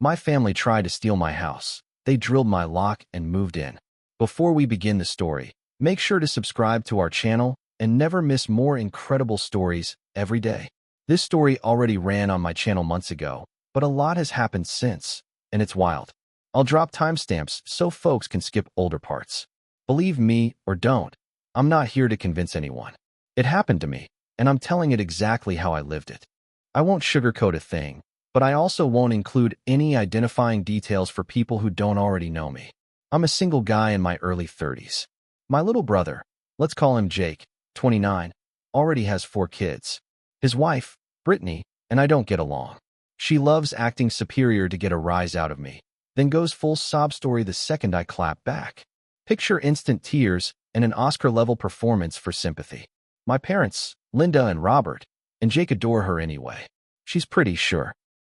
My family tried to steal my house. They drilled my lock and moved in. Before we begin the story, make sure to subscribe to our channel and never miss more incredible stories every day. This story already ran on my channel months ago, but a lot has happened since, and it's wild. I'll drop timestamps so folks can skip older parts. Believe me or don't, I'm not here to convince anyone. It happened to me, and I'm telling it exactly how I lived it. I won't sugarcoat a thing, but I also won't include any identifying details for people who don't already know me. I'm a single guy in my early 30s. My little brother, let's call him Jake, 29, already has 4 kids. His wife, Brittany, and I don't get along. She loves acting superior to get a rise out of me, then goes full sob story the second I clap back. Picture instant tears and an Oscar-level performance for sympathy. My parents, Linda and Robert, and Jake adore her anyway. She's pretty sure.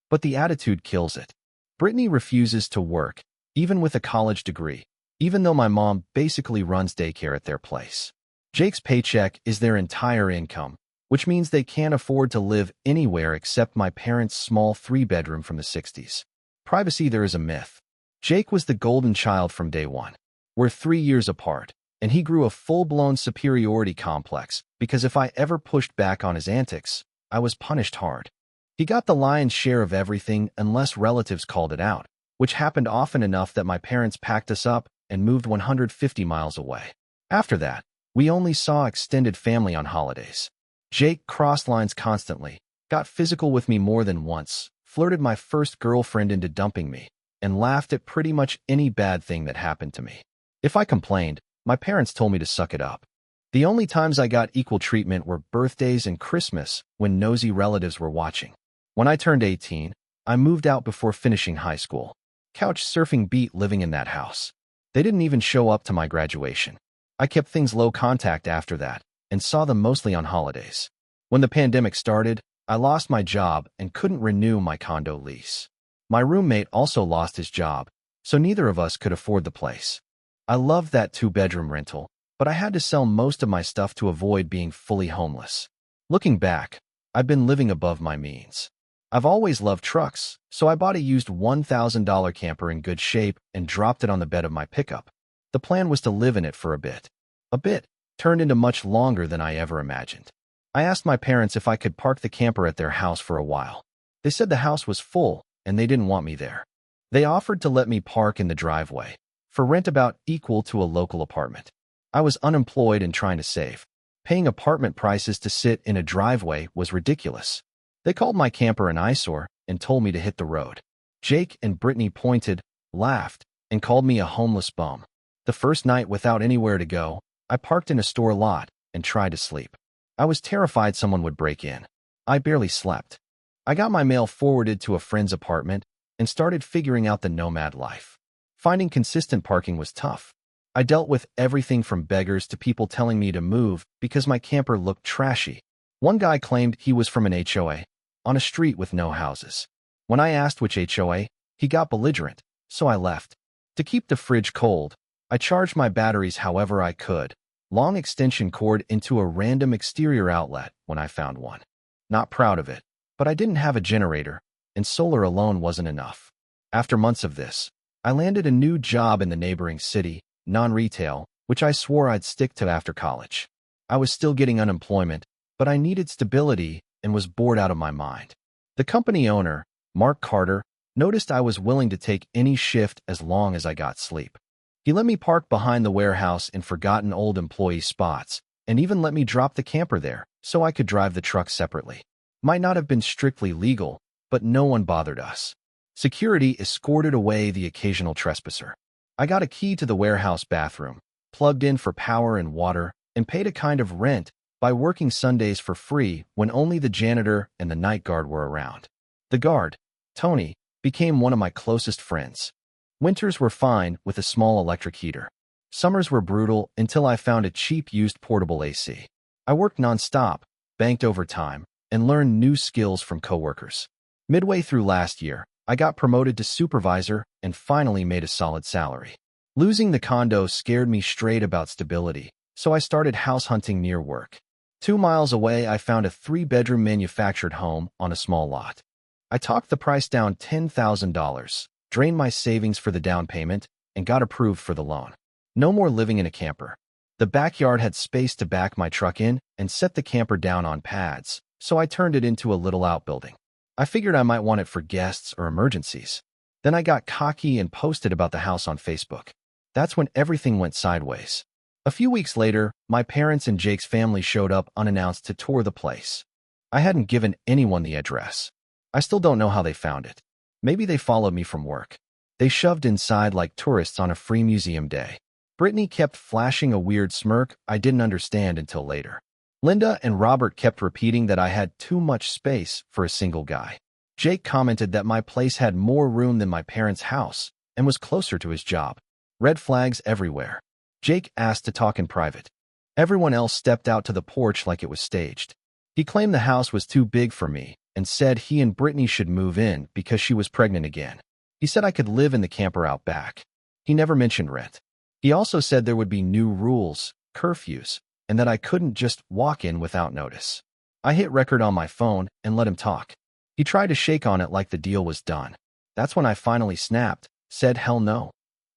But the attitude kills it. Brittany refuses to work, even with a college degree, even though my mom basically runs daycare at their place. Jake's paycheck is their entire income, which means they can't afford to live anywhere except my parents' small 3-bedroom from the 60s. Privacy there is a myth. Jake was the golden child from day one. We're 3 years apart, and he grew a full-blown superiority complex because if I ever pushed back on his antics, I was punished hard. He got the lion's share of everything unless relatives called it out, which happened often enough that my parents packed us up and moved 150 miles away. After that, we only saw extended family on holidays. Jake crossed lines constantly, got physical with me more than once, flirted my first girlfriend into dumping me, and laughed at pretty much any bad thing that happened to me. If I complained, my parents told me to suck it up. The only times I got equal treatment were birthdays and Christmas when nosy relatives were watching. When I turned 18, I moved out before finishing high school. Couch surfing beat living in that house. They didn't even show up to my graduation. I kept things low contact after that and saw them mostly on holidays. When the pandemic started, I lost my job and couldn't renew my condo lease. My roommate also lost his job, so neither of us could afford the place. I loved that 2-bedroom rental, but I had to sell most of my stuff to avoid being fully homeless. Looking back, I've been living above my means. I've always loved trucks, so I bought a used $1,000 camper in good shape and dropped it on the bed of my pickup. The plan was to live in it for a bit. A bit turned into much longer than I ever imagined. I asked my parents if I could park the camper at their house for a while. They said the house was full and they didn't want me there. They offered to let me park in the driveway, for rent about equal to a local apartment. I was unemployed and trying to save. Paying apartment prices to sit in a driveway was ridiculous. They called my camper an eyesore and told me to hit the road. Jake and Brittany pointed, laughed, and called me a homeless bum. The first night without anywhere to go, I parked in a store lot and tried to sleep. I was terrified someone would break in. I barely slept. I got my mail forwarded to a friend's apartment and started figuring out the nomad life. Finding consistent parking was tough. I dealt with everything from beggars to people telling me to move because my camper looked trashy. One guy claimed he was from an HOA, on a street with no houses. When I asked which HOA, he got belligerent, so I left. To keep the fridge cold, I charged my batteries however I could, long extension cord into a random exterior outlet when I found one. Not proud of it, but I didn't have a generator, and solar alone wasn't enough. After months of this, I landed a new job in the neighboring city, non-retail, which I swore I'd stick to after college. I was still getting unemployment, but I needed stability and was bored out of my mind. The company owner, Mark Carter, noticed I was willing to take any shift as long as I got sleep. He let me park behind the warehouse in forgotten old employee spots and even let me drop the camper there so I could drive the truck separately. Might not have been strictly legal, but no one bothered us. Security escorted away the occasional trespasser. I got a key to the warehouse bathroom, plugged in for power and water, and paid a kind of rent by working Sundays for free when only the janitor and the night guard were around. The guard, Tony, became one of my closest friends. Winters were fine with a small electric heater. Summers were brutal until I found a cheap used portable AC. I worked nonstop, banked overtime, and learned new skills from coworkers. Midway through last year, I got promoted to supervisor and finally made a solid salary. Losing the condo scared me straight about stability, so I started house hunting near work. 2 miles away, I found a 3-bedroom manufactured home on a small lot. I talked the price down $10,000, drained my savings for the down payment, and got approved for the loan. No more living in a camper. The backyard had space to back my truck in and set the camper down on pads, so I turned it into a little outbuilding. I figured I might want it for guests or emergencies. Then I got cocky and posted about the house on Facebook. That's when everything went sideways. A few weeks later, my parents and Jake's family showed up unannounced to tour the place. I hadn't given anyone the address. I still don't know how they found it. Maybe they followed me from work. They shoved inside like tourists on a free museum day. Brittany kept flashing a weird smirk I didn't understand until later. Linda and Robert kept repeating that I had too much space for a single guy. Jake commented that my place had more room than my parents' house and was closer to his job. Red flags everywhere. Jake asked to talk in private. Everyone else stepped out to the porch like it was staged. He claimed the house was too big for me and said he and Brittany should move in because she was pregnant again. He said I could live in the camper out back. He never mentioned rent. He also said there would be new rules, curfews, and that I couldn't just walk in without notice. I hit record on my phone and let him talk. He tried to shake on it like the deal was done. That's when I finally snapped, said hell no,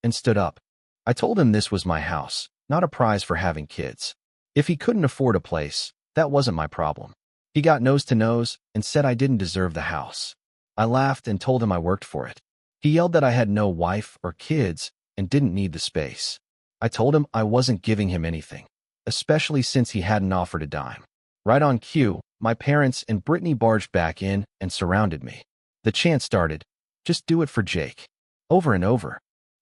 and stood up. I told him this was my house, not a prize for having kids. If he couldn't afford a place, that wasn't my problem. He got nose to nose and said I didn't deserve the house. I laughed and told him I worked for it. He yelled that I had no wife or kids and didn't need the space. I told him I wasn't giving him anything, especially since he hadn't offered a dime. Right on cue, my parents and Brittany barged back in and surrounded me. The chant started, "Just do it for Jake," over and over.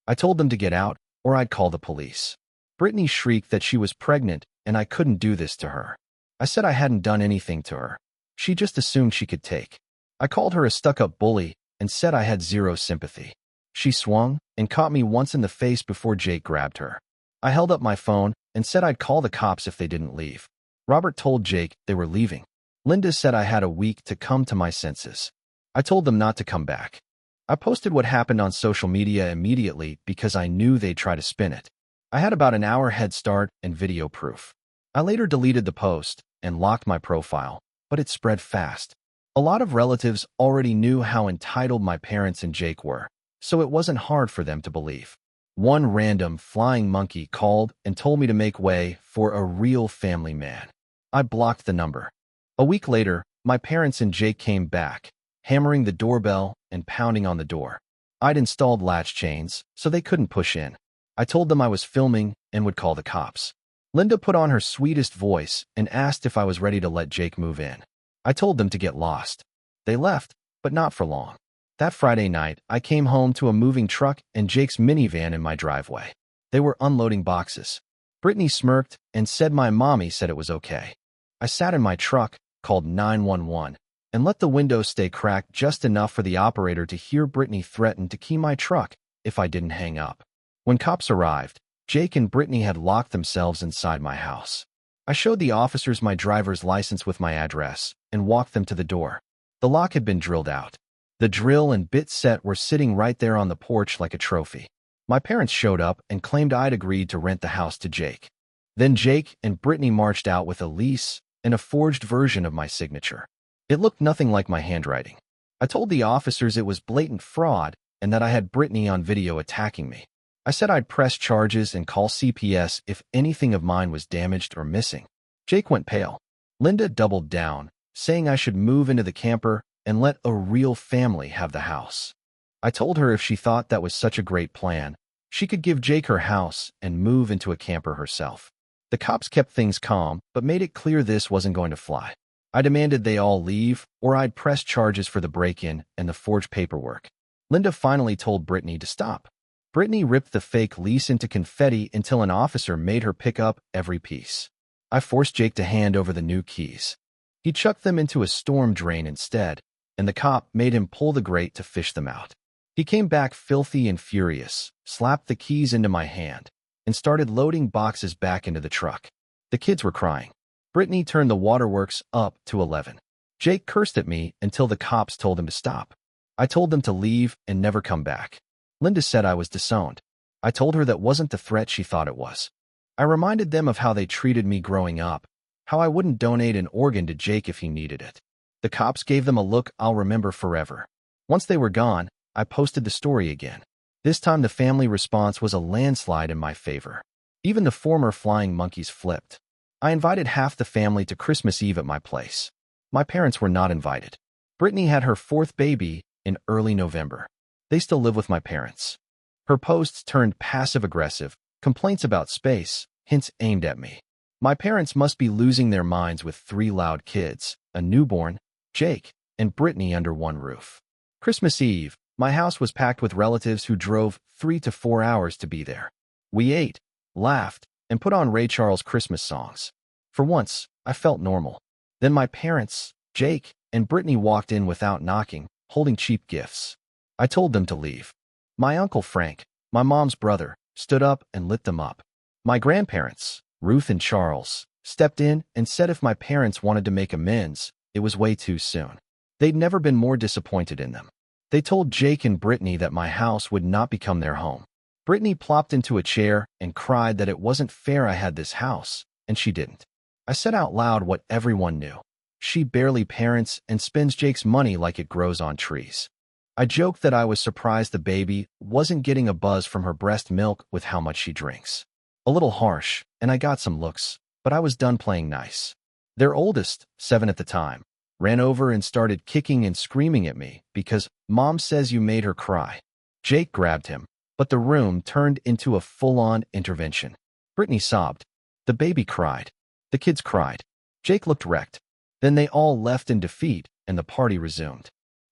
I told them to get out or I'd call the police. Brittany shrieked that she was pregnant and I couldn't do this to her. I said I hadn't done anything to her. She just assumed she could take. I called her a stuck-up bully and said I had zero sympathy. She swung and caught me once in the face before Jake grabbed her. I held up my phone and said I'd call the cops if they didn't leave. Robert told Jake they were leaving. Linda said I had a week to come to my senses. I told them not to come back. I posted what happened on social media immediately because I knew they'd try to spin it. I had about an hour head start and video proof. I later deleted the post and locked my profile, but it spread fast. A lot of relatives already knew how entitled my parents and Jake were, so it wasn't hard for them to believe. One random flying monkey called and told me to make way for a real family man. I blocked the number. A week later, my parents and Jake came back, hammering the doorbell and pounding on the door. I'd installed latch chains, so they couldn't push in. I told them I was filming and would call the cops. Linda put on her sweetest voice and asked if I was ready to let Jake move in. I told them to get lost. They left, but not for long. That Friday night, I came home to a moving truck and Jake's minivan in my driveway. They were unloading boxes. Brittany smirked and said my mommy said it was okay. I sat in my truck, called 911, and let the windows stay cracked just enough for the operator to hear Brittany threaten to key my truck if I didn't hang up. When cops arrived, Jake and Brittany had locked themselves inside my house. I showed the officers my driver's license with my address and walked them to the door. The lock had been drilled out. The drill and bit set were sitting right there on the porch like a trophy. My parents showed up and claimed I'd agreed to rent the house to Jake. Then Jake and Brittany marched out with a lease and a forged version of my signature. It looked nothing like my handwriting. I told the officers it was blatant fraud and that I had Brittany on video attacking me. I said I'd press charges and call CPS if anything of mine was damaged or missing. Jake went pale. Linda doubled down, saying I should move into the camper and let a real family have the house. I told her if she thought that was such a great plan, she could give Jake her house and move into a camper herself. The cops kept things calm, but made it clear this wasn't going to fly. I demanded they all leave, or I'd press charges for the break-in and the forged paperwork. Linda finally told Brittany to stop. Brittany ripped the fake lease into confetti until an officer made her pick up every piece. I forced Jake to hand over the new keys. He chucked them into a storm drain instead, and the cop made him pull the grate to fish them out. He came back filthy and furious, slapped the keys into my hand, and started loading boxes back into the truck. The kids were crying. Brittany turned the waterworks up to 11. Jake cursed at me until the cops told him to stop. I told them to leave and never come back. Linda said I was disowned. I told her that wasn't the threat she thought it was. I reminded them of how they treated me growing up, how I wouldn't donate an organ to Jake if he needed it. The cops gave them a look I'll remember forever. Once they were gone, I posted the story again. This time the family response was a landslide in my favor. Even the former flying monkeys flipped. I invited half the family to Christmas Eve at my place. My parents were not invited. Brittany had her fourth baby in early November. They still live with my parents. Her posts turned passive-aggressive, complaints about space, hints aimed at me. My parents must be losing their minds with 3 loud kids, a newborn, Jake, and Brittany under one roof. Christmas Eve, my house was packed with relatives who drove 3 to 4 hours to be there. We ate, laughed, and put on Ray Charles Christmas songs. For once, I felt normal. Then my parents, Jake, and Brittany walked in without knocking, holding cheap gifts. I told them to leave. My uncle Frank, my mom's brother, stood up and lit them up. My grandparents, Ruth and Charles, stepped in and said if my parents wanted to make amends, it was way too soon. They'd never been more disappointed in them. They told Jake and Brittany that my house would not become their home. Brittany plopped into a chair and cried that it wasn't fair I had this house, and she didn't. I said out loud what everyone knew. She barely parents and spends Jake's money like it grows on trees. I joked that I was surprised the baby wasn't getting a buzz from her breast milk with how much she drinks. A little harsh, and I got some looks, but I was done playing nice. Their oldest, 7 at the time, ran over and started kicking and screaming at me because Mom says you made her cry. Jake grabbed him, but the room turned into a full-on intervention. Brittany sobbed. The baby cried. The kids cried. Jake looked wrecked. Then they all left in defeat, and the party resumed.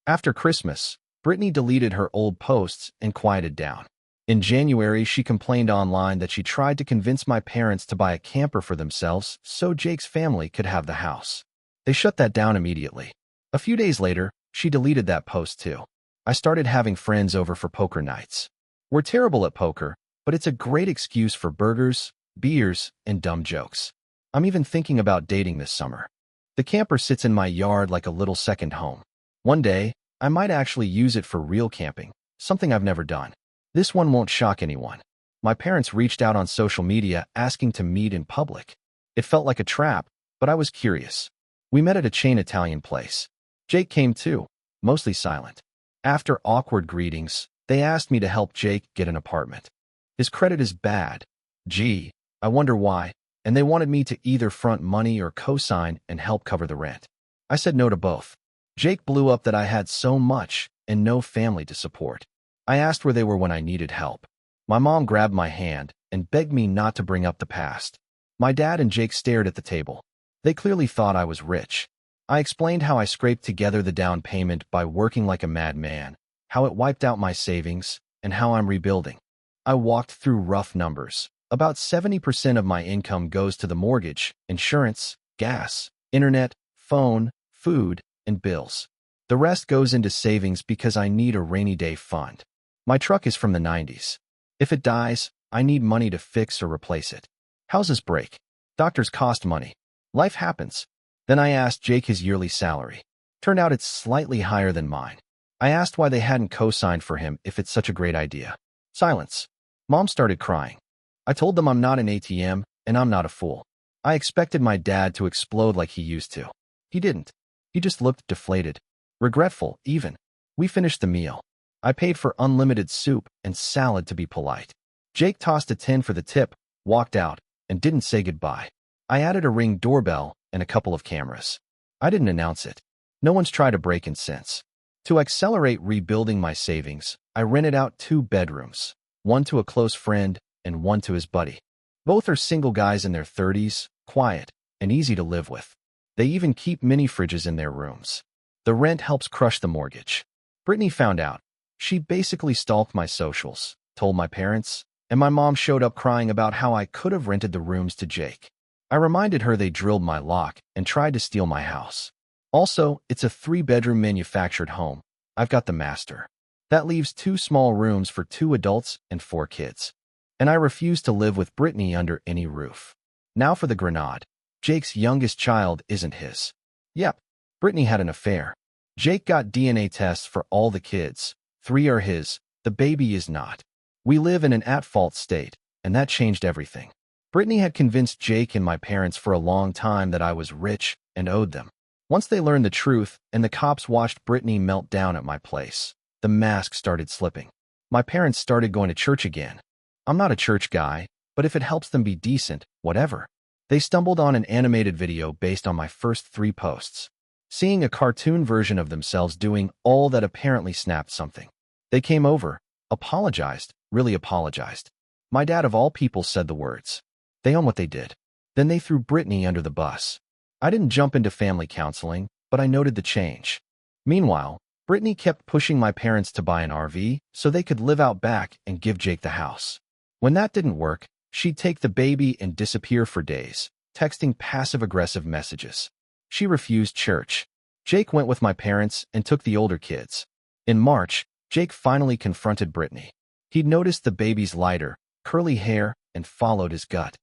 After Christmas, Brittany deleted her old posts and quieted down. In January, she complained online that she tried to convince my parents to buy a camper for themselves so Jake's family could have the house. They shut that down immediately. A few days later, she deleted that post too. I started having friends over for poker nights. We're terrible at poker, but it's a great excuse for burgers, beers, and dumb jokes. I'm even thinking about dating this summer. The camper sits in my yard like a little second home. One day, I might actually use it for real camping, something I've never done. This one won't shock anyone. My parents reached out on social media asking to meet in public. It felt like a trap, but I was curious. We met at a chain Italian place. Jake came too, mostly silent. After awkward greetings, they asked me to help Jake get an apartment. His credit is bad. Gee, I wonder why, and they wanted me to either front money or co-sign and help cover the rent. I said no to both. Jake blew up that I had so much and no family to support. I asked where they were when I needed help. My mom grabbed my hand and begged me not to bring up the past. My dad and Jake stared at the table. They clearly thought I was rich. I explained how I scraped together the down payment by working like a madman, how it wiped out my savings, and how I'm rebuilding. I walked through rough numbers. About 70% of my income goes to the mortgage, insurance, gas, internet, phone, food, and bills. The rest goes into savings because I need a rainy day fund. My truck is from the 90s. If it dies, I need money to fix or replace it. Houses break. Doctors cost money. Life happens. Then I asked Jake his yearly salary. Turned out it's slightly higher than mine. I asked why they hadn't co-signed for him if it's such a great idea. Silence. Mom started crying. I told them I'm not an ATM and I'm not a fool. I expected my dad to explode like he used to. He didn't. He just looked deflated. Regretful, even. We finished the meal. I paid for unlimited soup and salad to be polite. Jake tossed a 10 for the tip, walked out, and didn't say goodbye. I added a Ring doorbell and a couple of cameras. I didn't announce it. No one's tried to break in since. To accelerate rebuilding my savings, I rented out 2 bedrooms, one to a close friend and one to his buddy. Both are single guys in their 30s, quiet, and easy to live with. They even keep mini fridges in their rooms. The rent helps crush the mortgage. Brittany found out. She basically stalked my socials, told my parents, and my mom showed up crying about how I could have rented the rooms to Jake. I reminded her they drilled my lock and tried to steal my house. Also, it's a 3-bedroom manufactured home. I've got the master. That leaves 2 small rooms for 2 adults and 4 kids. And I refuse to live with Brittany under any roof. Now for the grenade. Jake's youngest child isn't his. Yep, Brittany had an affair. Jake got DNA tests for all the kids. 3 are his. The baby is not. We live in an at-fault state, and that changed everything. Brittany had convinced Jake and my parents for a long time that I was rich and owed them. Once they learned the truth and the cops watched Brittany melt down at my place, the mask started slipping. My parents started going to church again. I'm not a church guy, but if it helps them be decent, whatever. They stumbled on an animated video based on my first 3 posts. Seeing a cartoon version of themselves doing all that apparently snapped something. They came over, apologized, really apologized. My dad of all people said the words. They own what they did. Then they threw Brittany under the bus. I didn't jump into family counseling, but I noted the change. Meanwhile, Brittany kept pushing my parents to buy an RV so they could live out back and give Jake the house. When that didn't work, she'd take the baby and disappear for days, texting passive-aggressive messages. She refused church. Jake went with my parents and took the older kids. In March, Jake finally confronted Brittany. He'd noticed the baby's lighter, curly hair and followed his gut.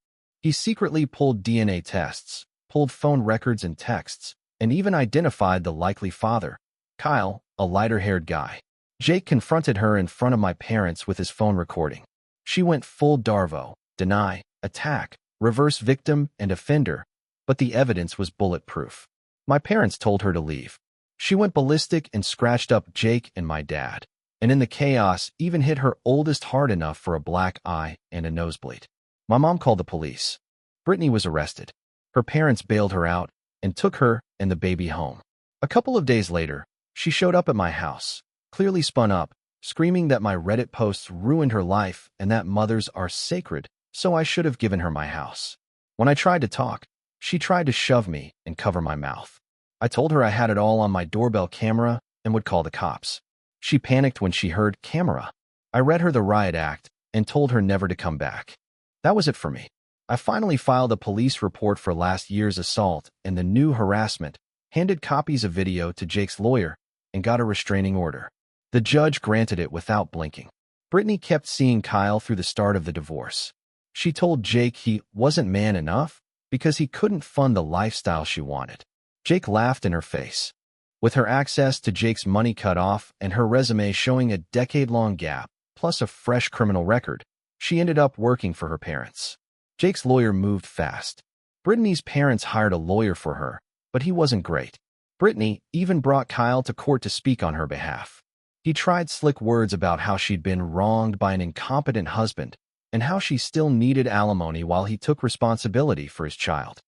He secretly pulled DNA tests, pulled phone records and texts, and even identified the likely father, Kyle, a lighter-haired guy. Jake confronted her in front of my parents with his phone recording. She went full Darvo, deny, attack, reverse victim and offender, but the evidence was bulletproof. My parents told her to leave. She went ballistic and scratched up Jake and my dad, and in the chaos even hit her oldest hard enough for a black eye and a nosebleed. My mom called the police. Brittany was arrested. Her parents bailed her out and took her and the baby home. A couple of days later, she showed up at my house, clearly spun up, screaming that my Reddit posts ruined her life and that mothers are sacred, so I should have given her my house. When I tried to talk, she tried to shove me and cover my mouth. I told her I had it all on my doorbell camera and would call the cops. She panicked when she heard camera. I read her the riot act and told her never to come back. That was it for me. I finally filed a police report for last year's assault and the new harassment, handed copies of video to Jake's lawyer, and got a restraining order. The judge granted it without blinking. Brittany kept seeing Kyle through the start of the divorce. She told Jake he wasn't man enough because he couldn't fund the lifestyle she wanted. Jake laughed in her face. With her access to Jake's money cut off and her resume showing a decade-long gap, plus a fresh criminal record, she ended up working for her parents. Jake's lawyer moved fast. Brittany's parents hired a lawyer for her, but he wasn't great. Brittany even brought Kyle to court to speak on her behalf. He tried slick words about how she'd been wronged by an incompetent husband and how she still needed alimony while he took responsibility for his child.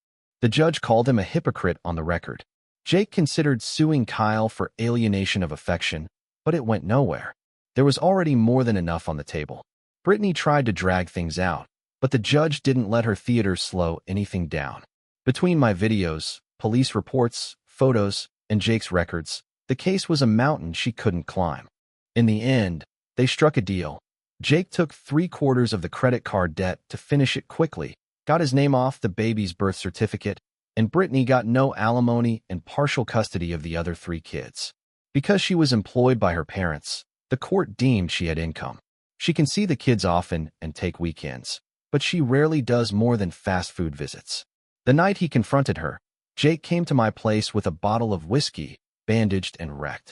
The judge called him a hypocrite on the record. Jake considered suing Kyle for alienation of affection, but it went nowhere. There was already more than enough on the table. Brittany tried to drag things out, but the judge didn't let her theater slow anything down. Between my videos, police reports, photos, and Jake's records, the case was a mountain she couldn't climb. In the end, they struck a deal. Jake took 3/4 of the credit card debt to finish it quickly, got his name off the baby's birth certificate, and Brittany got no alimony and partial custody of the other 3 kids. Because she was employed by her parents, the court deemed she had income. She can see the kids often and take weekends, but she rarely does more than fast food visits. The night he confronted her, Jake came to my place with a bottle of whiskey, bandaged and wrecked.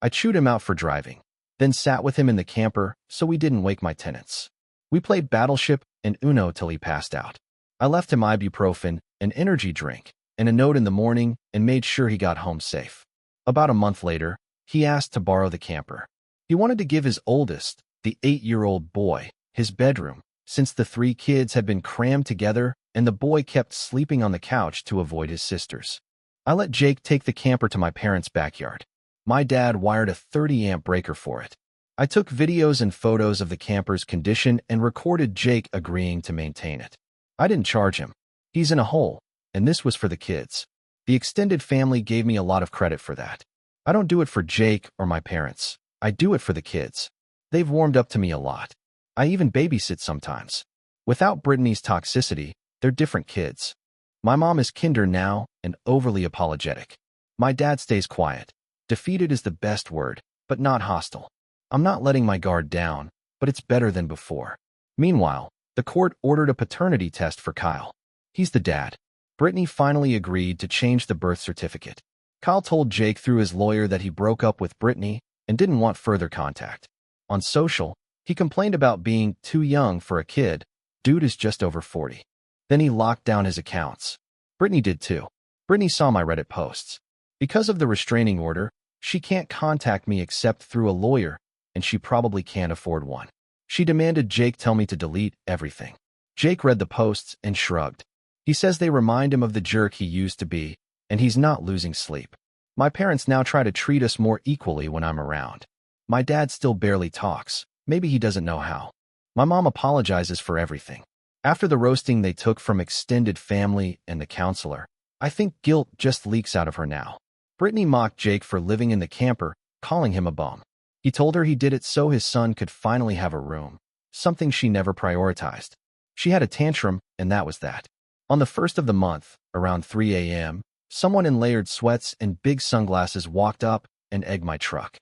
I chewed him out for driving, then sat with him in the camper so we didn't wake my tenants. We played Battleship and Uno till he passed out. I left him ibuprofen, an energy drink, and a note in the morning and made sure he got home safe. About a month later, he asked to borrow the camper. He wanted to give his oldest, the 8-year-old boy, his bedroom, since the 3 kids had been crammed together and the boy kept sleeping on the couch to avoid his sisters. I let Jake take the camper to my parents' backyard. My dad wired a 30-amp breaker for it. I took videos and photos of the camper's condition and recorded Jake agreeing to maintain it. I didn't charge him. He's in a hole, and this was for the kids. The extended family gave me a lot of credit for that. I don't do it for Jake or my parents. I do it for the kids. They've warmed up to me a lot. I even babysit sometimes. Without Brittany's toxicity, they're different kids. My mom is kinder now and overly apologetic. My dad stays quiet. Defeated is the best word, but not hostile. I'm not letting my guard down, but it's better than before. Meanwhile, the court ordered a paternity test for Kyle. He's the dad. Brittany finally agreed to change the birth certificate. Kyle told Jake through his lawyer that he broke up with Brittany and didn't want further contact. On social, he complained about being too young for a kid. Dude is just over 40. Then he locked down his accounts. Brittany did too. Brittany saw my Reddit posts. Because of the restraining order, she can't contact me except through a lawyer, and she probably can't afford one. She demanded Jake tell me to delete everything. Jake read the posts and shrugged. He says they remind him of the jerk he used to be, and he's not losing sleep. My parents now try to treat us more equally when I'm around. My dad still barely talks. Maybe he doesn't know how. My mom apologizes for everything. After the roasting they took from extended family and the counselor, I think guilt just leaks out of her now. Brittany mocked Jake for living in the camper, calling him a bum. He told her he did it so his son could finally have a room, something she never prioritized. She had a tantrum, and that was that. On the 1st of the month, around 3 a.m., someone in layered sweats and big sunglasses walked up and egged my truck.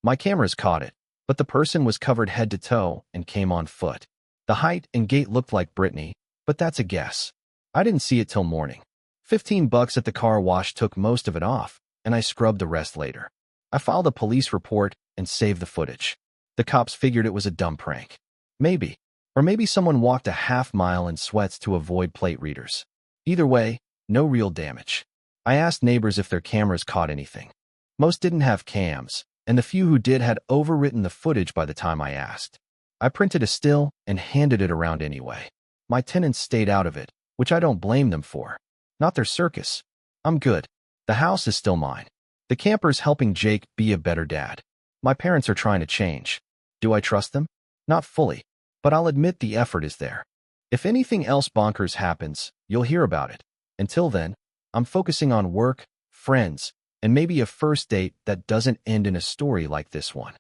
My cameras caught it, but the person was covered head to toe and came on foot. The height and gait looked like Brittany, but that's a guess. I didn't see it till morning. $15 at the car wash took most of it off, and I scrubbed the rest later. I filed a police report and saved the footage. The cops figured it was a dumb prank. Maybe. Or maybe someone walked a half-mile in sweats to avoid plate readers. Either way, no real damage. I asked neighbors if their cameras caught anything. Most didn't have cams, and the few who did had overwritten the footage by the time I asked. I printed a still and handed it around anyway. My tenants stayed out of it, which I don't blame them for. Not their circus. I'm good. The house is still mine. The camper's helping Jake be a better dad. My parents are trying to change. Do I trust them? Not fully, but I'll admit the effort is there. If anything else bonkers happens, you'll hear about it. Until then, I'm focusing on work, friends, and maybe a first date that doesn't end in a story like this one.